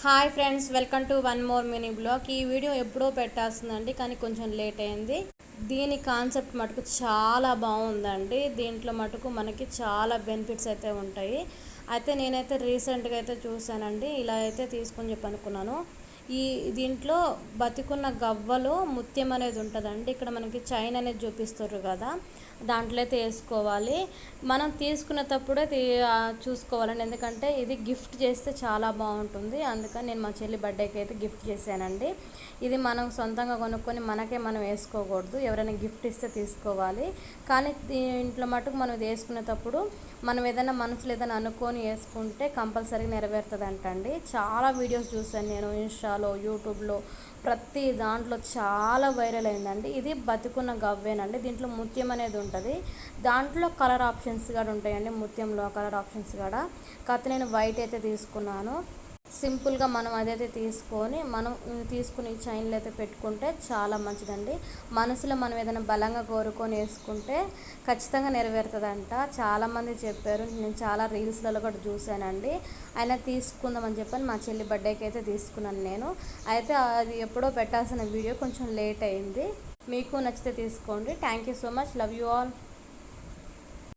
Hi friends, welcome to one more mini blog. ఈ video ఎప్పుడో పెట్టాల్సిందండి, కానీ కొంచెం లేట్ అయింది. దీని కాన్సెప్ట్ మటుకు చాలా బాగుందండి. దీంట్లో మటుకు మనకి చాలా బెనిఫిట్స్ అయితే ఉంటాయి. అయితే నేనైతే రీసెంట్గా అయితే చూసానండి. ఇలా అయితే తీసుకొని అనుకున్నాను. దీంట్లో బతికున్న గవ్వలో ముత్యం అనేది ఉంటుందండి. ఇక్కడ మనకి చైన్ అనేది చూపిస్తారు కదా, దాంట్లో అయితే వేసుకోవాలి. మనం తీసుకునేటప్పుడే చూసుకోవాలండి, ఎందుకంటే ఇది గిఫ్ట్ చేస్తే చాలా బాగుంటుంది. అందుకని నేను మా చెల్లి బర్త్డేకి అయితే గిఫ్ట్ చేశానండి. ఇది మనం సొంతంగా కొనుక్కొని మనకే మనం వేసుకోకూడదు, ఎవరైనా గిఫ్ట్ ఇస్తే తీసుకోవాలి. కానీ ఇంట్లో మటుకు మనం ఇది వేసుకునేటప్పుడు మనం ఏదైనా మనసులో ఏదైనా అనుకొని వేసుకుంటే కంపల్సరీగా నెరవేరుతుంది అంటండి. చాలా వీడియోస్ చూసాను నేను, ఇన్స్టాలో, యూట్యూబ్లో, ప్రతి దాంట్లో చాలా వైరల్ అయిందండి. ఇది బతుకున్న గవ్వేనండి. దీంట్లో ముత్యం అనేది ఉంటుంది. దాంట్లో కలర్ ఆప్షన్స్ కూడా ఉంటాయండి, ముత్యంలో కలర్ ఆప్షన్స్ కూడా. కాకపోతే నేను వైట్ అయితే తీసుకున్నాను. సింపుల్గా మనం అదైతే తీసుకొని మనం తీసుకుని చైన్లు అయితే పెట్టుకుంటే చాలా మంచిదండి. మనసులో మనం ఏదైనా బలంగా కోరుకొని వేసుకుంటే ఖచ్చితంగా నెరవేరుతుందంట. చాలామంది చెప్పారు, నేను చాలా రీల్స్లలో కూడా చూశానండి. అయినా తీసుకుందామని చెప్పని మా చెల్లి బర్త్డేకి అయితే తీసుకున్నాను నేను. అయితే అది ఎప్పుడో పెట్టాల్సిన వీడియో కొంచెం లేట్ అయింది. మీకు నచ్చితే తీసుకోండి. Thank you so much. Love you all.